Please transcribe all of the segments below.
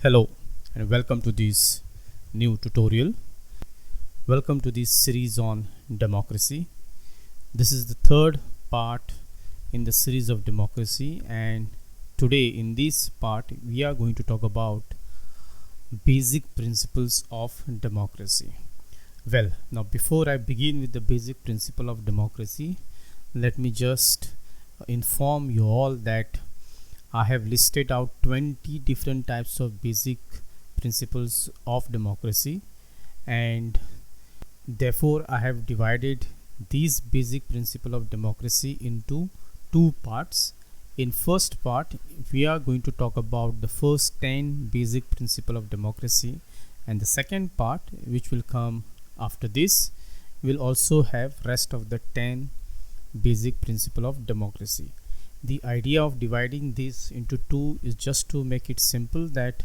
Hello and welcome to this new tutorial. Welcome to this series on democracy. This is the third part in the series of democracy, and today in this part we are going to talk about basic principles of democracy. Well, now before I begin with the basic principle of democracy, let me just inform you all that I have listed out 20 different types of basic principles of democracy, and therefore I have divided these basic principle of democracy into two parts. In first part we are going to talk about the first 10 basic principle of democracy, and the second part, which will come after this, will also have rest of the 10 basic principle of democracy. The idea of dividing this into two is just to make it simple, that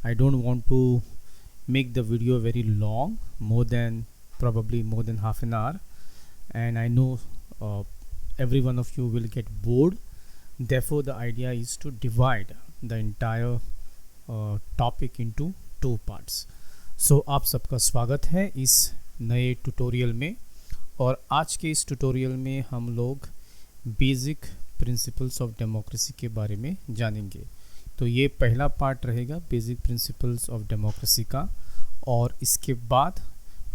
I don't want to make the video very long, probably more than half an hour, and I know every one of you will get bored. Therefore the idea is to divide the entire topic into two parts. So आप सबका स्वागत है इस नए tutorial में, और आज के इस ट्यूटोरियल में हम लोग बेसिक प्रिंसिपल्स ऑफ डेमोक्रेसी के बारे में जानेंगे. तो ये पहला पार्ट रहेगा बेसिक प्रिंसिपल्स ऑफ डेमोक्रेसी का, और इसके बाद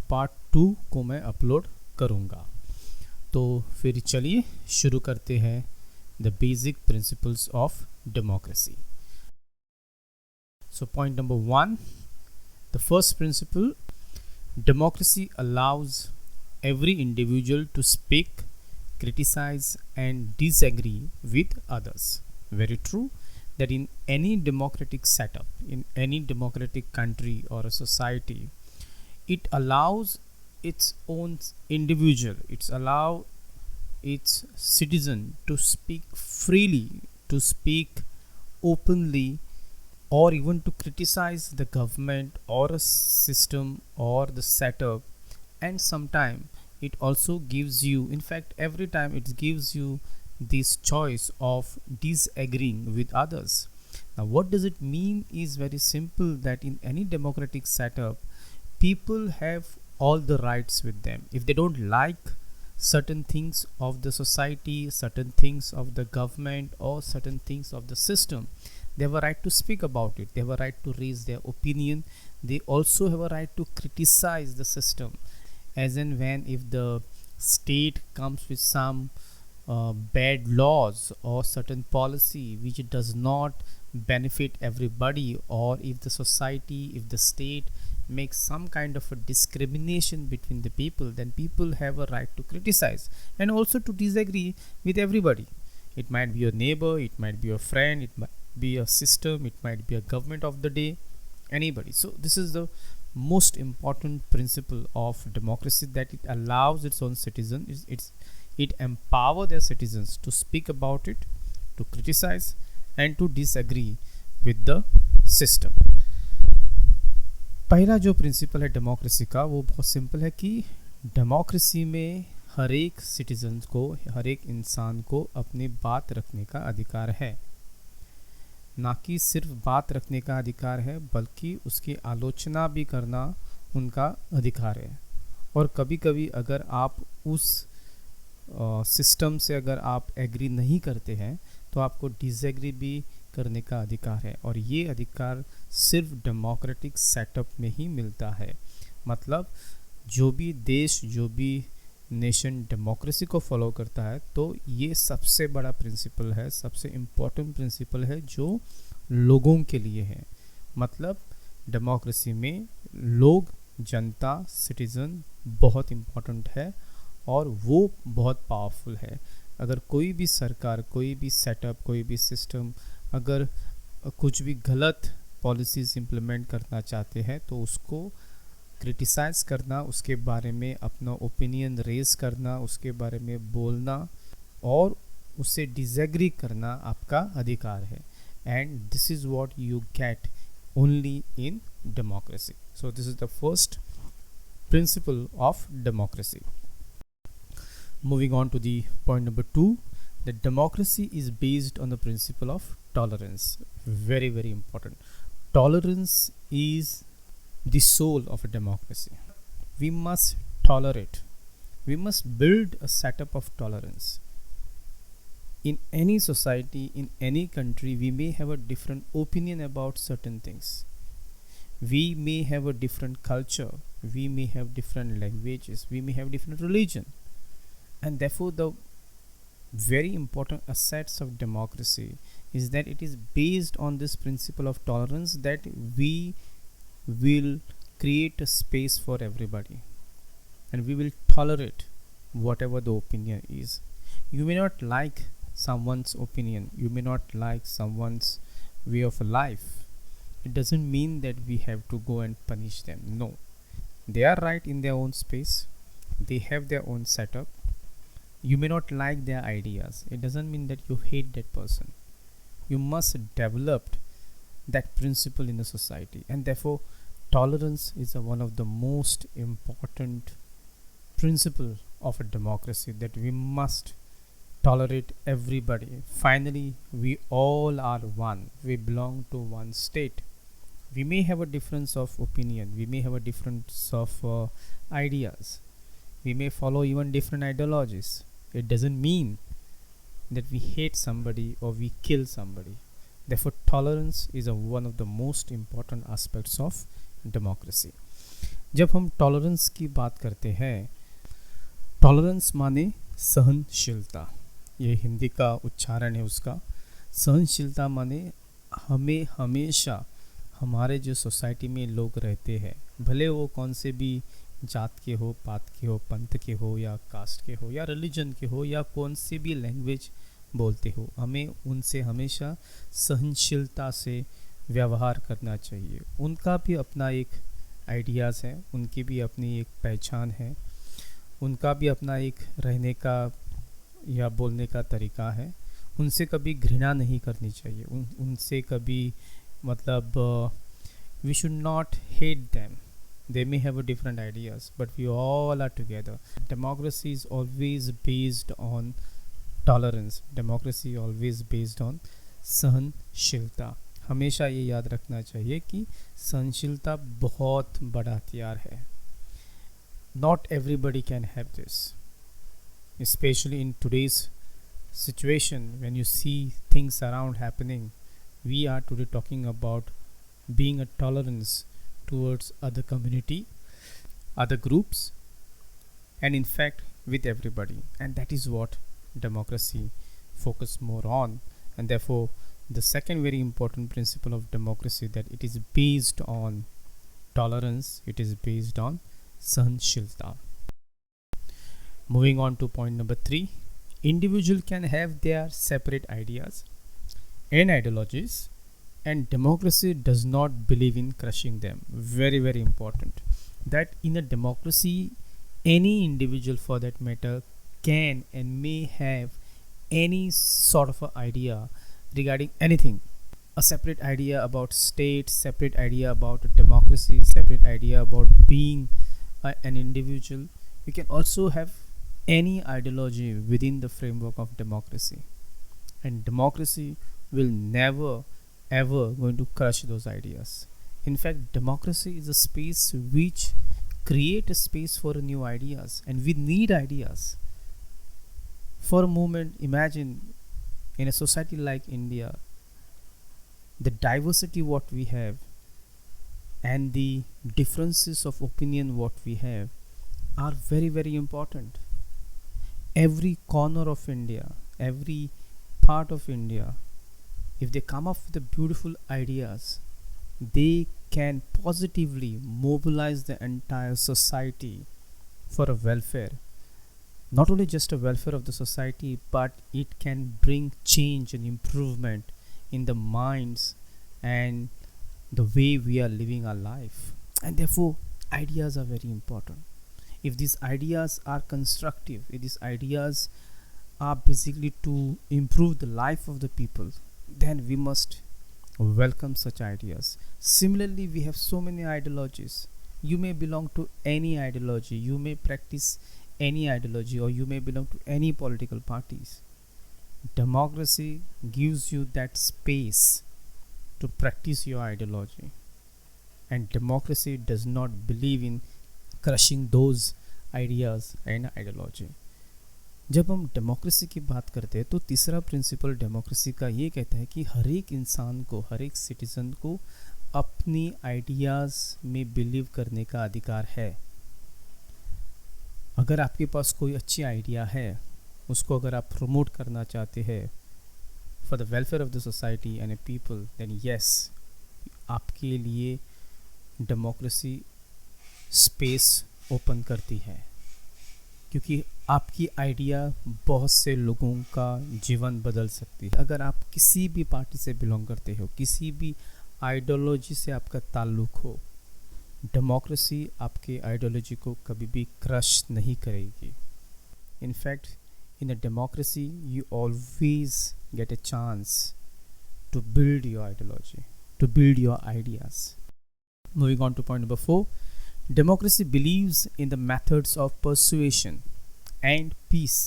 पार्ट 2 को मैं अपलोड करूँगा. तो फिर चलिए शुरू करते हैं the basic principles of democracy. So point number 1, the first principle: democracy allows every individual to speak, criticize and disagree with others. Very true that in any democratic setup, in any democratic country or a society, it allows its own individual, its citizen to speak freely, to speak openly, or even to criticize the government or a system or the setup. And sometimes it also gives you, in fact every time it gives you this choice of disagreeing with others. Now what does it mean is very simple, that in any democratic setup people have all the rights with them. If they don't like certain things of the society, certain things of the government or certain things of the system, they have a right to speak about it. They have a right to raise their opinion. They also have a right to criticize the system, as in when if the state comes with some bad laws or certain policy which does not benefit everybody, or if the society, if the state makes some kind of a discrimination between the people, then people have a right to criticize and also to disagree with everybody. It might be your neighbor, it might be your friend, it might be a system, it might be a government of the day, anybody. So this is the most important principle of democracy, that it allows its own citizens, it empower their citizens to speak about it, to criticize and to disagree with the system. पहला जो principal है democracy का, वो बहुत simple है कि democracy में हर एक सिटीजन को, हर एक इंसान को अपनी बात रखने का अधिकार है. ना कि सिर्फ बात रखने का अधिकार है, बल्कि उसकी आलोचना भी करना उनका अधिकार है. और कभी कभी अगर आप उस सिस्टम से अगर आप एग्री नहीं करते हैं, तो आपको डिसएग्री भी करने का अधिकार है. और ये अधिकार सिर्फ डेमोक्रेटिक सेटअप में ही मिलता है. मतलब जो भी देश, जो भी नेशन डेमोक्रेसी को फॉलो करता है, तो ये सबसे बड़ा प्रिंसिपल है, सबसे इम्पोर्टेंट प्रिंसिपल है जो लोगों के लिए है. मतलब डेमोक्रेसी में लोग, जनता, सिटीज़न बहुत इम्पोर्टेंट है और वो बहुत पावरफुल है. अगर कोई भी सरकार, कोई भी सेटअप, कोई भी सिस्टम अगर कुछ भी गलत पॉलिसीज़ इम्प्लीमेंट करना चाहते हैं, तो उसको क्रिटिसाइज़ करना, उसके बारे में अपना ओपिनियन रेज करना, उसके बारे में बोलना और उससे डिसएग्री करना आपका अधिकार है. And this is what you get only in democracy. So this is the first principle of democracy. Moving on to the point number 2, that democracy is based on the principle of tolerance. Very, very important. Tolerance is the soul of a democracy. We must tolerate. We must build a setup of tolerance. In any society, in any country, we may have a different opinion about certain things. We may have a different culture. We may have different languages. We may have different religion. And therefore, the very important assets of democracy is that it is based on this principle of tolerance, that we will create a space for everybody and we will tolerate whatever the opinion is. You may not like someone's opinion, you may not like someone's way of life. It doesn't mean that we have to go and punish them. No, they are right in their own space, they have their own setup. You may not like their ideas, it doesn't mean that you hate that person. You must develop that principle in the society, and therefore tolerance is one of the most important principle of a democracy, that we must tolerate everybody. Finally, we all are one, we belong to one state. We may have a difference of opinion, we may have a difference of ideas, we may follow even different ideologies. It doesn't mean that we hate somebody or we kill somebody. Therefore, tolerance is one of the most important aspects of democracy. जब हम tolerance की बात करते हैं, tolerance माने सहनशीलता, ये हिंदी का उच्चारण है उसका। सहनशीलता माने हमें हमेशा हमारे जो सोसाइटी में लोग रहते हैं, भले वो कौन से भी जात के हो, पात के हो, पंथ के हो, या कास्ट के हो, या रिलीजन के हो, या कौन से भी लैंग्वेज बोलते हो, हमें उनसे हमेशा सहनशीलता से व्यवहार करना चाहिए। उनका भी अपना एक आइडियाज़ है, उनकी भी अपनी एक पहचान है, उनका भी अपना एक रहने का या बोलने का तरीका है। उनसे कभी घृणा नहीं करनी चाहिए, उनसे कभी मतलब we should not hate them. They may have a different ideas, but we all are together. Democracy is always based on tolerance. Democracy always based on सहनशीलता. हमेशा ये याद रखना चाहिए कि सहनशीलता बहुत बड़ा हथियार है. Not everybody can have this, especially in today's situation when you see things around happening. We are today talking about being a tolerance towards other community, other groups, and in fact with everybody, and that is what democracy focus more on. And therefore the second very important principle of democracy, that it is based on tolerance, it is based on सहनशीलता. Moving on to point number 3, individual can have their separate ideas and ideologies, and democracy does not believe in crushing them. Very, very important that in a democracy, any individual for that matter can and may have any sort of a idea regarding anything. A separate idea about state, separate idea about democracy, separate idea about being an individual. You can also have any ideology within the framework of democracy, and democracy will never ever going to crush those ideas. In fact, democracy is a space which create a space for new ideas, and we need ideas. For a moment, imagine in a society like India, the diversity what we have and the differences of opinion what we have are very, very important. Every corner of India, every part of India, if they come up with the beautiful ideas, they can positively mobilize the entire society for a welfare. Not only just a welfare of the society, but it can bring change and improvement in the minds and the way we are living our life. And therefore ideas are very important. If these ideas are constructive, if these ideas are basically to improve the life of the people, then we must welcome such ideas. Similarly, we have so many ideologies. You may belong to any ideology, you may practice any ideology, or you may belong to any political parties. Democracy gives you that space to practice your ideology. And democracy does not believe in crushing those ideas and ideology. जब हम democracy की बात करते हैं तो तीसरा principal democracy का ये कहता है कि हर एक इंसान को, हर एक सिटीज़न को अपनी आइडियाज़ में बिलीव करने का अधिकार है. अगर आपके पास कोई अच्छी आइडिया है, उसको अगर आप प्रमोट करना चाहते हैं for the welfare of the society and a people, then yes, आपके लिए डेमोक्रेसी स्पेस ओपन करती है, क्योंकि आपकी आइडिया बहुत से लोगों का जीवन बदल सकती है. अगर आप किसी भी पार्टी से बिलोंग करते हो, किसी भी आइडियोलॉजी से आपका ताल्लुक हो, डेमोक्रेसी आपके आइडियोलॉजी को कभी भी क्रश नहीं करेगी. In fact in a democracy you always get a chance to build your ideology, to build your ideas. Moving on to point number 4, democracy believes in the methods of persuasion and peace,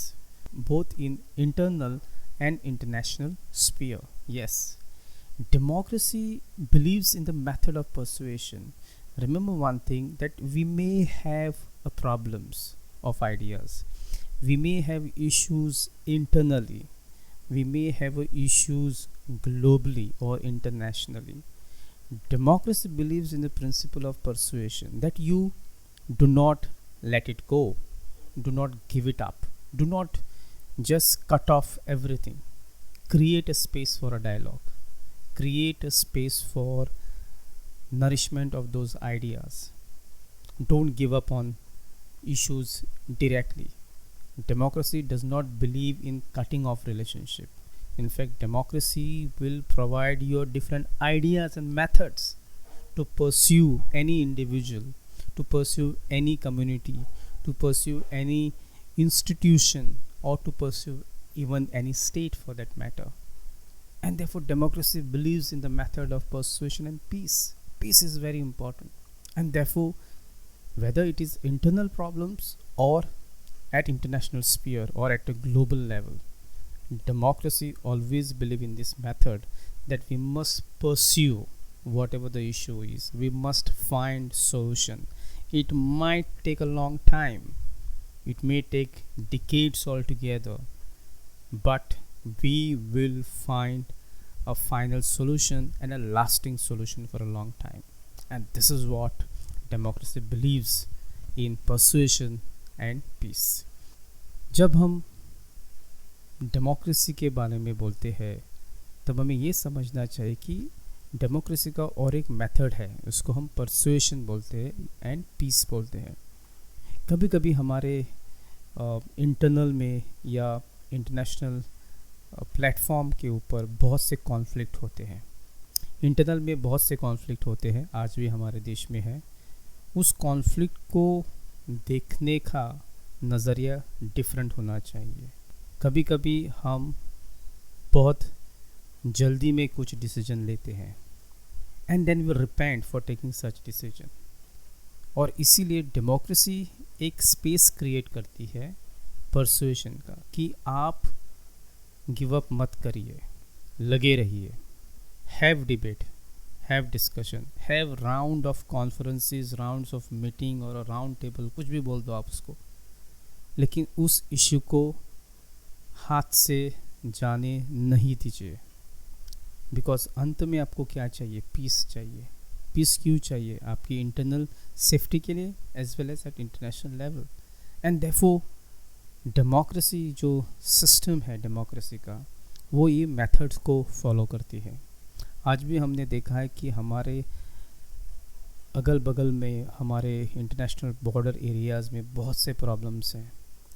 both in internal and international sphere. Yes, democracy believes in the method of persuasion. Remember one thing, that we may have problems of ideas, we may have issues internally, we may have issues globally or internationally. Democracy believes in the principle of persuasion, that you do not let it go, do not give it up, do not just cut off everything. Create a space for a dialogue, create a space for nourishment of those ideas. Don't give up on issues directly. Democracy does not believe in cutting off relationship. In fact, democracy will provide you different ideas and methods to pursue any individual, to pursue any community, to pursue any institution, or to pursue even any state for that matter. And therefore, democracy believes in the method of persuasion and peace. Peace is very important. And therefore, whether it is internal problems or at international sphere or at a global level, democracy always believe in this method, that we must pursue whatever the issue is. We must find solution. It might take a long time, it may take decades altogether, but we will find a final solution and a lasting solution for a long time. And this is what democracy believes in, persuasion and peace. जब हम democracy के बारे में बोलते हैं तब हमें ये समझना चाहिए कि डेमोक्रेसी का और एक मेथड है, उसको हम परसुएशन बोलते हैं एंड पीस बोलते हैं. कभी कभी हमारे इंटरनल में या इंटरनेशनल प्लेटफॉर्म के ऊपर बहुत से कॉन्फ्लिक्ट होते हैं. इंटरनल में बहुत से कॉन्फ्लिक्ट होते हैं, आज भी हमारे देश में है. उस कॉन्फ्लिक्ट को देखने का नज़रिया डिफरेंट होना चाहिए. कभी कभी हम बहुत जल्दी में कुछ डिसीजन लेते हैं and then we repent for taking such decision. और इसीलिए डेमोक्रेसी एक स्पेस क्रिएट करती है परसुएशन का, कि आप गिव अप मत करिए, लगे रहिए. Have debate, have discussion, have round of conferences, rounds of meeting और राउंड टेबल, कुछ भी बोल दो आप उसको, लेकिन उस इश्यू को हाथ से जाने नहीं दीजिए. बिकॉज अंत में आपको क्या चाहिए? पीस चाहिए. पीस क्यों चाहिए? आपकी इंटरनल सेफ्टी के लिए as well as at international level. And therefore democracy जो सिस्टम है डेमोक्रेसी का, वो ये मेथड्स को फॉलो करती है. आज भी हमने देखा है कि हमारे अगल बगल में, हमारे इंटरनेशनल बॉर्डर एरियाज़ में बहुत से प्रॉब्लम्स हैं.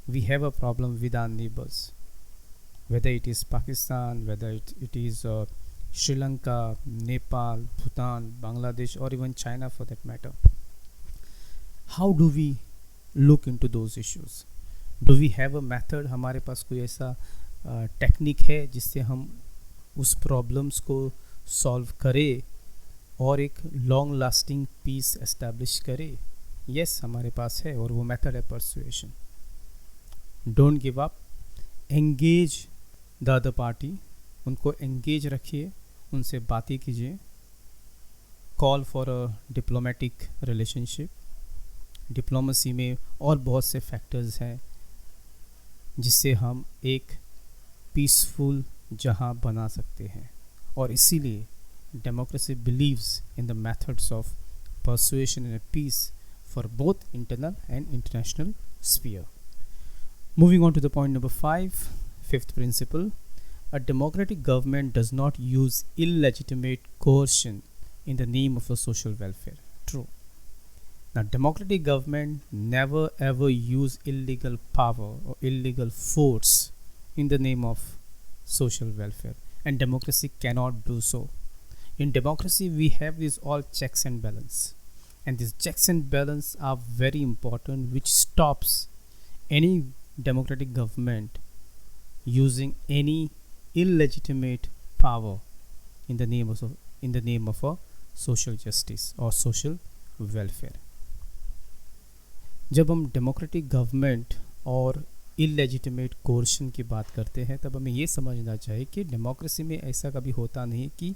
We have a problem with our neighbours, whether it is Pakistan, whether it is Sri Lanka, Nepal, Bhutan, Bangladesh, or even China for that matter. How do we look into those issues? Do we have a method? हमारे पास कोई ऐसा technique है जिससे हम उस problems को solve करें और एक लॉन्ग लास्टिंग पीस एस्टैब्लिश करें? यस, हमारे पास है, और वो मेथड है persuasion. Don't give up, engage the other party, उनको एंगेज रखिए, उनसे बातें कीजिए, call for a diplomatic relationship. Diplomacy में और बहुत से फैक्टर्स हैं जिससे हम एक पीसफुल जहां बना सकते हैं, और इसीलिए democracy believes in the methods of persuasion and peace for both internal and international sphere. Moving on to the point number 5, fifth principle: a democratic government does not use illegitimate coercion in the name of a social welfare. True. Now, democratic government never ever use illegal power or illegal force in the name of social welfare, and democracy cannot do so. In democracy, we have these all checks and balance, and these checks and balance are very important, which stops any democratic government using any illegitimate power in the name of a social justice or social welfare. जब हम democratic government और illegitimate coercion की बात करते हैं, तब हमें ये समझना चाहिए कि डेमोक्रेसी में ऐसा कभी होता नहीं कि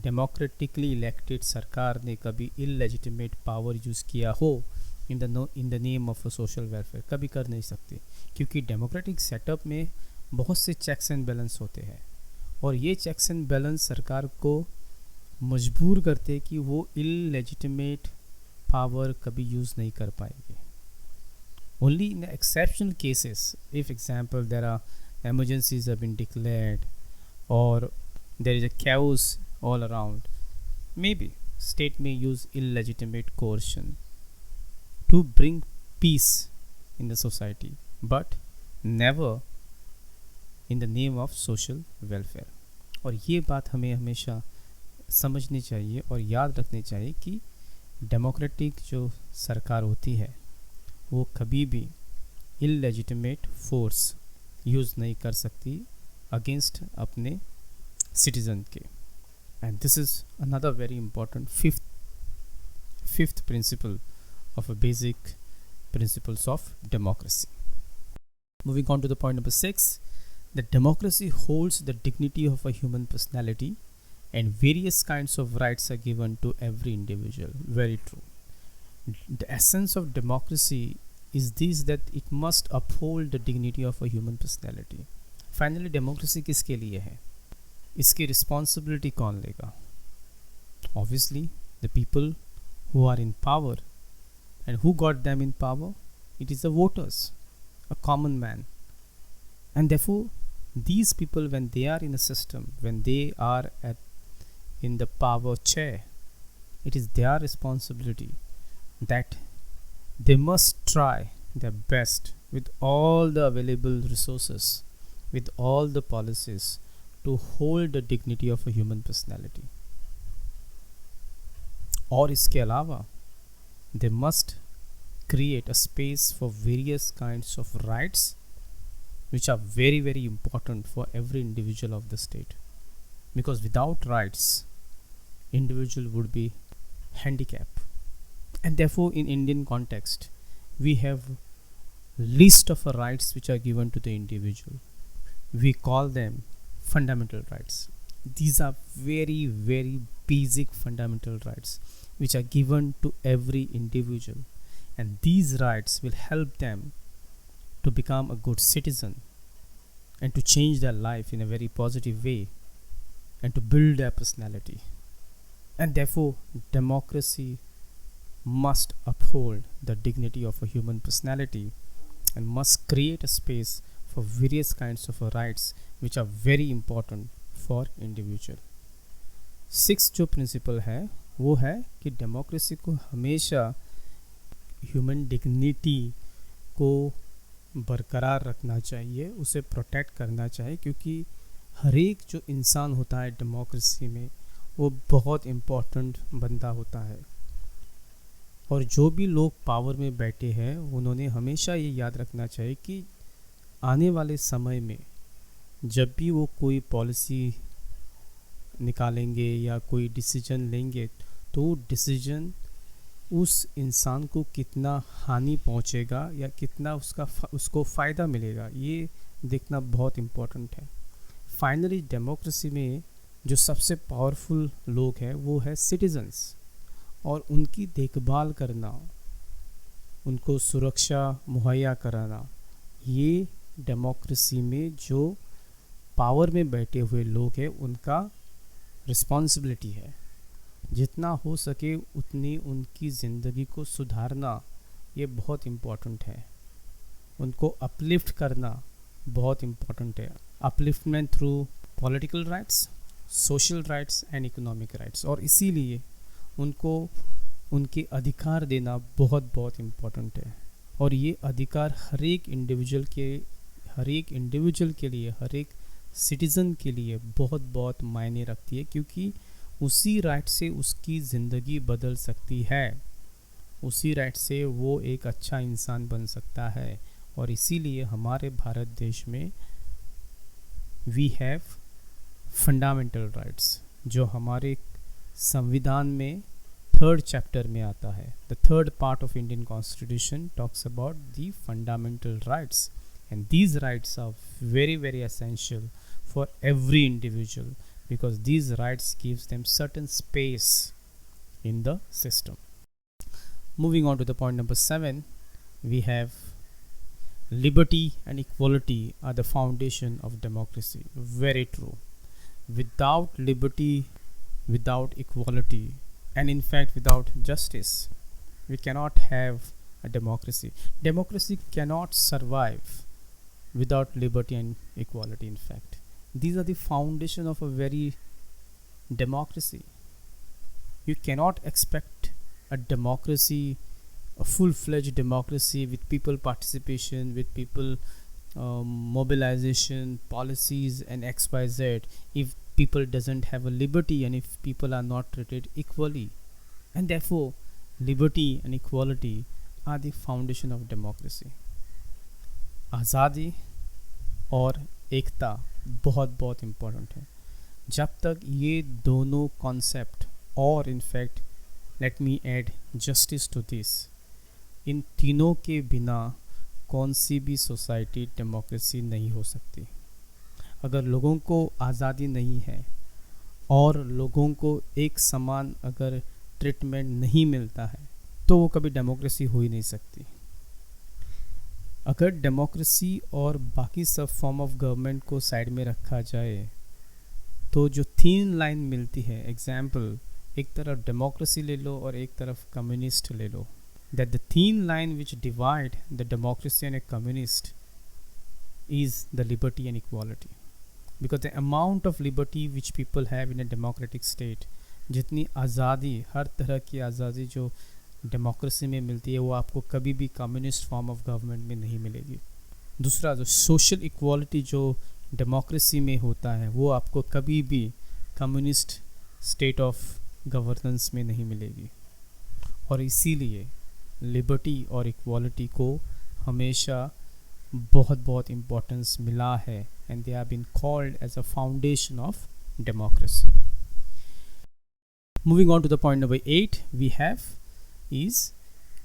डेमोक्रेटिकली इलेक्टेड सरकार ने कभी इलेजिटिमेट पावर यूज़ किया हो in the name of social welfare. कभी कर नहीं सकती, क्योंकि डेमोक्रेटिक सेटअप में बहुत से चेक्स एंड बैलेंस होते हैं, और ये चेक्स एंड बैलेंस सरकार को मजबूर करते कि वो इलेजिटिमेट पावर कभी यूज़ नहीं कर पाएगी। Only in exceptional cases, if example there are emergencies have been declared or there is a chaos all around, maybe state may use illegitimate coercion to bring peace in the society, but never in the name of social welfare. और ये बात हमें हमेशा समझनी चाहिए और याद रखनी चाहिए कि डेमोक्रेटिक जो सरकार होती है वो कभी भी इलेजिटिमेट फोर्स यूज़ नहीं कर सकती अगेंस्ट अपने सिटीजन के। And this is another very important fifth principle of a basic principles of democracy. Moving on to the point number 6, that democracy holds the dignity of a human personality and various kinds of rights are given to every individual. Very true. The essence of democracy is this, that it must uphold the dignity of a human personality. Finally, democracy किसके लिए है? इसकी responsibility कौन लेगा? Obviously, the people who are in power. And who got them in power? It is the voters, a common man. And therefore, these people, when they are in a system, when they are in the power chair, it is their responsibility that they must try their best with all the available resources, with all the policies, to hold the dignity of a human personality. और इसके अलावा they must create a space for various kinds of rights which are very, very important for every individual of the state, because without rights individual would be handicapped. And therefore, in Indian context, we have list of rights which are given to the individual. We call them fundamental rights. These are very, very basic fundamental rights which are given to every individual, and these rights will help them to become a good citizen and to change their life in a very positive way and to build their personality. And therefore, democracy must uphold the dignity of a human personality and must create a space for various kinds of rights which are very important for individual. Sixth जो principal है वो है कि democracy को हमेशा human dignity को बरकरार रखना चाहिए, उसे प्रोटेक्ट करना चाहिए, क्योंकि हर एक जो इंसान होता है डेमोक्रेसी में वो बहुत इम्पोर्टेंट बंदा होता है। और जो भी लोग पावर में बैठे हैं उन्होंने हमेशा ये याद रखना चाहिए कि आने वाले समय में जब भी वो कोई पॉलिसी निकालेंगे या कोई डिसीजन लेंगे तो डिसीजन उस इंसान को कितना हानि पहुंचेगा या कितना उसको फ़ायदा मिलेगा, ये देखना बहुत इम्पोर्टेंट है। फाइनली डेमोक्रेसी में जो सबसे पावरफुल लोग हैं वो है सिटीजन्स, और उनकी देखभाल करना, उनको सुरक्षा मुहैया कराना, ये डेमोक्रेसी में जो पावर में बैठे हुए लोग हैं उनका रिस्पॉन्सिबिलिटी है। जितना हो सके उतनी उनकी ज़िंदगी को सुधारना ये बहुत इम्पोर्टेंट है। उनको अपलिफ्ट करना बहुत इम्पोर्टेंट है। Upliftment through political rights, social rights and economic rights, और इसीलिए उनको उनके अधिकार देना बहुत बहुत इम्पोर्टेंट है। और ये अधिकार हर एक इंडिविजुअल के लिए, हर एक सिटीज़न के लिए बहुत बहुत मायने रखती है, क्योंकि उसी राइट से उसकी ज़िंदगी बदल सकती है, उसी राइट से वो एक अच्छा इंसान बन सकता है। और इसीलिए हमारे भारत देश में वी हैव फंडामेंटल राइट्स, जो हमारे संविधान में 3rd चैप्टर में आता है। The 3rd part of Indian constitution talks about the fundamental rights, and these rights are very very essential for every individual, because these rights gives them certain space in the system. Moving on to the point number 7, we have liberty and equality are the foundation of democracy. Very true. Without liberty, without equality, and in fact without justice, we cannot have a democracy. Democracy cannot survive without liberty and equality. In fact, these are the foundation of a very democracy. You cannot expect a democracy, a full-fledged democracy with people participation, with people mobilization, policies and XYZ, if people doesn't have a liberty and if people are not treated equally. And therefore liberty and equality are the foundation of democracy. आज़ादी और एकता बहुत बहुत important है। जब तक ये दोनों concept, और in fact let me add justice to this, इन तीनों के बिना कौन सी भी सोसाइटी डेमोक्रेसी नहीं हो सकती। अगर लोगों को आज़ादी नहीं है और लोगों को एक समान अगर ट्रीटमेंट नहीं मिलता है तो वो कभी डेमोक्रेसी हो ही नहीं सकती। अगर डेमोक्रेसी और बाकी सब फॉर्म ऑफ गवर्नमेंट को साइड में रखा जाए तो जो थीन लाइन मिलती है, एग्जाम्पल एक तरफ डेमोक्रेसी ले लो और एक तरफ कम्युनिस्ट ले लो, that the thin line which divide the democracy and a communist is the liberty and equality, because the amount of liberty which people have in a democratic state, जितनी आज़ादी, हर तरह की आज़ादी जो डेमोक्रेसी में मिलती है वो आपको कभी भी कम्युनिस्ट फॉर्म ऑफ गवर्नमेंट में नहीं मिलेगी। दूसरा, जो सोशल इक्वालिटी जो डेमोक्रेसी में होता है वो आपको कभी भी कम्युनिस्ट स्टेट ऑफ गवर्नेंस में नहीं मिलेगी। और इसीलिए लिबर्टी और इक्वालिटी को हमेशा बहुत बहुत इम्पोर्टेंस मिला है, and they have been called as a foundation of democracy. Moving on to the point number 8 we have is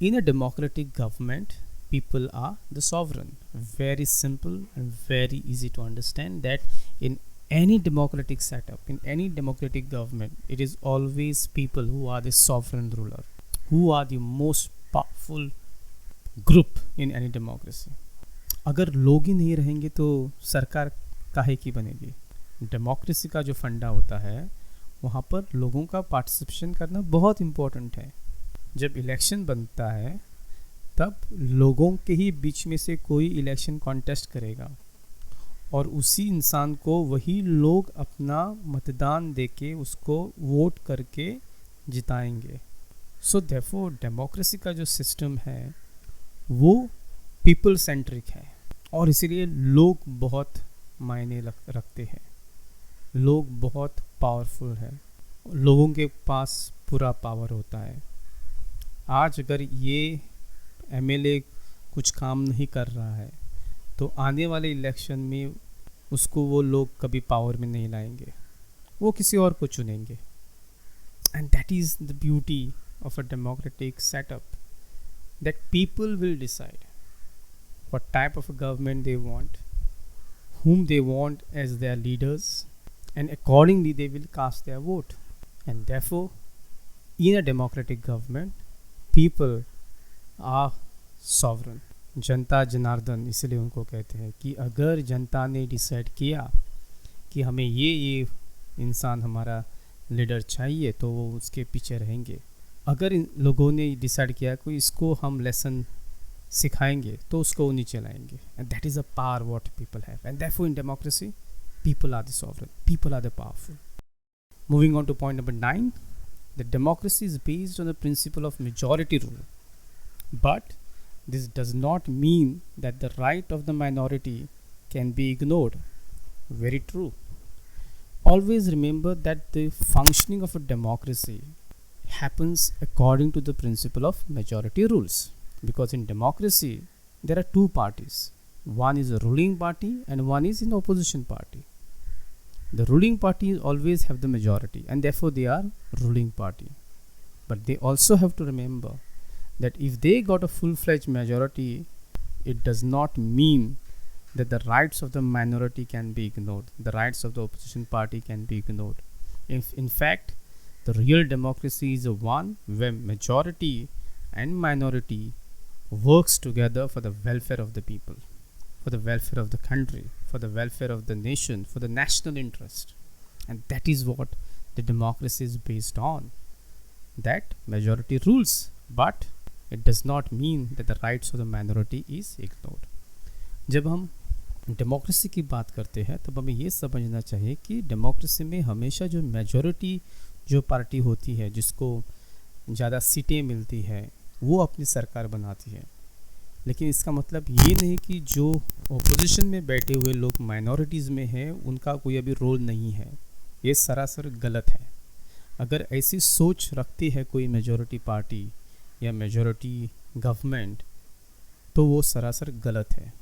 in a democratic government people are the sovereign. Very simple and very easy to understand that in any democratic setup, in any democratic government, it is always people who are the sovereign ruler, who are the most powerful group in any democracy. अगर लोग ही नहीं रहेंगे तो सरकार काहे की बनेगी। Democracy का जो फंडा होता है वहाँ पर लोगों का पार्टिसिपेशन करना बहुत इम्पोर्टेंट है। जब इलेक्शन बनता है तब लोगों के ही बीच में से कोई इलेक्शन कॉन्टेस्ट करेगा और उसी इंसान को वही लोग अपना मतदान देके उसको वोट करके जिताएंगे। सो देयरफॉर डेमोक्रेसी का जो सिस्टम है वो पीपल सेंट्रिक है और इसीलिए लोग बहुत मायने रखते हैं। लोग बहुत पावरफुल है, लोगों के पास पूरा पावर होता है। आज अगर ये एमएलए कुछ काम नहीं कर रहा है तो आने वाले इलेक्शन में उसको वो लोग कभी पावर में नहीं लाएंगे, वो किसी और को चुनेंगे। And that is the beauty of a democratic setup, that people will decide what type of a government they want, whom they want as their leaders, and accordingly they will cast their vote. And therefore, in a democratic government, people are sovereign. जनता जनार्दन इसलिए उनको कहते हैं कि अगर जनता ने decide किया कि हमें ये इंसान हमारा लीडर चाहिए तो वो उसके पीछे रहेंगे. अगर इन लोगों ने डिसाइड किया कि इसको हम लेसन सिखाएंगे तो उसको वो नीचे लाएंगे. And that is a power what people have. And therefore in democracy people are the sovereign, people are the powerful. Moving on to point number 9, the democracy is based on the principle of majority rule. But this does not mean that the right of the minority can be ignored. Very true. Always remember that the functioning of a democracy happens according to the principle of majority rules. Because in democracy, there are two parties. One is a ruling party and one is an opposition party. The ruling party always have the majority and therefore they are ruling party. But they also have to remember that if they got a full-fledged majority, it does not mean that the rights of the minority can be ignored. The rights of the opposition party can be ignored. If in fact, the real democracy is a one where majority and minority works together for the welfare of the people, for the welfare of the country, for the welfare of the nation, for the national interest. And that is what the democracy is based on. That majority rules, but it does not mean that the rights of the minority is ignored. जब हम democracy की बात करते हैं तब हमें ये समझना चाहिए कि डेमोक्रेसी में हमेशा जो मेजॉरिटी जो पार्टी होती है जिसको ज़्यादा सीटें मिलती है वो अपनी सरकार बनाती है. लेकिन इसका मतलब ये नहीं कि जो ओपोजिशन में बैठे हुए लोग माइनॉरिटीज़ में हैं उनका कोई अभी रोल नहीं है. ये सरासर गलत है. अगर ऐसी सोच रखती है कोई मेजॉरिटी पार्टी या मेजॉरिटी गवर्नमेंट तो वो सरासर गलत है.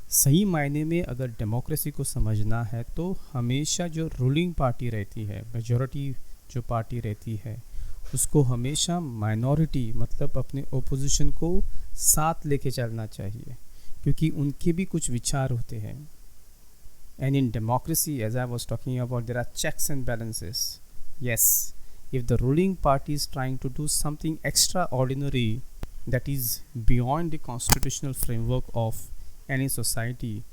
सही मायने में अगर डेमोक्रेसी को समझना है तो हमेशा जो रूलिंग पार्टी रहती है, मेजॉरिटी जो पार्टी रहती है, उसको हमेशा माइनॉरिटी मतलब अपने ओपोजिशन को साथ लेके चलना चाहिए क्योंकि उनके भी कुछ विचार होते हैं. And in democracy as I was talking about there are checks and balances. Yes, if the ruling party is trying to do something extraordinary that is beyond the constitutional framework of any society,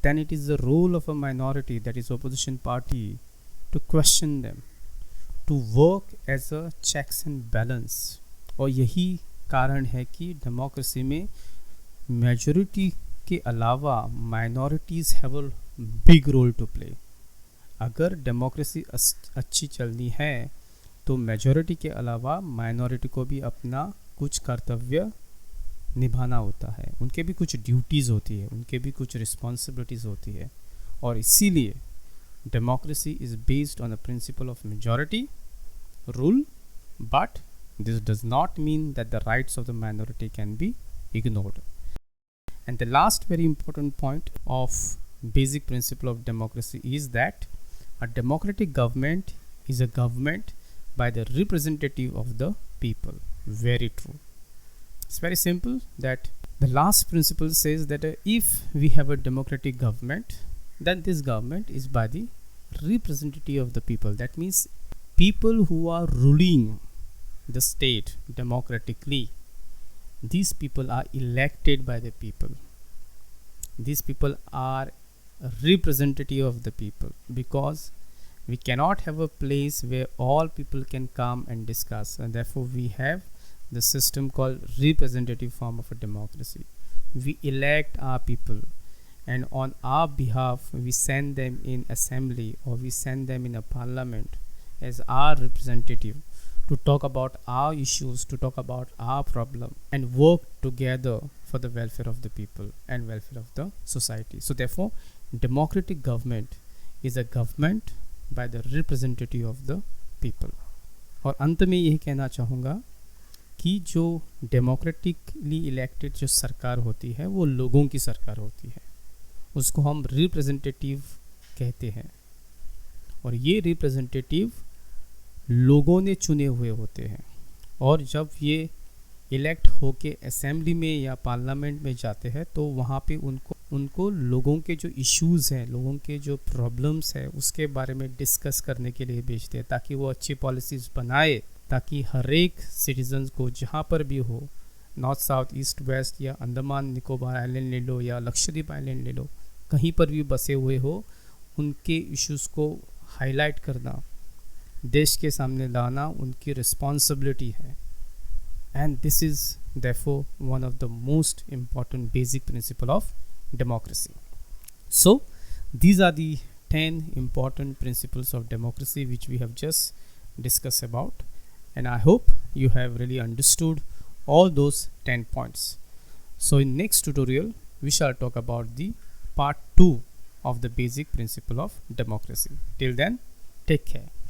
then it is the role of a minority, that is opposition party, to question them, to work as a checks and balance. और यही कारण है कि democracy में majority के अलावा minorities have a big role to play. अगर democracy अच्छी चलनी है तो मेजॉरिटी के अलावा माइनॉरिटी को भी अपना कुछ कर्तव्य निभाना होता है. उनके भी कुछ ड्यूटीज़ होती है, उनके भी कुछ रिस्पॉन्सिबिलिटीज़ होती है. और इसीलिए democracy is based on the principle of majority rule, but this does not mean that the rights of the minority can be ignored. And the last very important point of basic principle of democracy is that a democratic government is a government by the representative of the people. Very true. It's very simple that the last principle says that if we have a democratic government, then this government is by the representative of the people. That means people who are ruling the state democratically, these people are elected by the people. These people are representative of the people, because we cannot have a place where all people can come and discuss, and therefore we have the system called representative form of a democracy. We elect our people, and on our behalf we send them in assembly or we send them in a parliament as our representative to talk about our issues, to talk about our problem, and work together for the welfare of the people and welfare of the society. So therefore, democratic government is a government by the representative of the people. और अंत में यही कहना चाहूँगा कि जो democratically elected जो सरकार होती है वो लोगों की सरकार होती है, उसको हम रिप्रेजेंटेटिव कहते हैं. और ये रिप्रेजेंटेटिव लोगों ने चुने हुए होते हैं. और जब ये इलेक्ट होके असेंबली में या पार्लियामेंट में जाते हैं तो वहाँ पे उनको लोगों के जो इश्यूज़ हैं, लोगों के जो प्रॉब्लम्स हैं उसके बारे में डिस्कस करने के लिए भेजते हैं, ताकि वो अच्छी पॉलिसीज़ बनाए, ताकि हर एक सिटीजन्स को जहाँ पर भी हो, नॉर्थ साउथ ईस्ट वेस्ट या अंडमान निकोबार आइलैंड ले लो या लक्षद्वीप आइलैंड ले लो, कहीं पर भी बसे हुए हो, उनके इश्यूज़ को हाईलाइट करना, देश के सामने लाना उनकी रिस्पॉन्सिबिलिटी है. And this is therefore one of the most important basic principle of democracy. So these are the 10 important principles of democracy which we have just discussed about, and I hope you have really understood all those 10 points. So in next tutorial we shall talk about the part 2 of the basic principle of democracy. Till then, take care.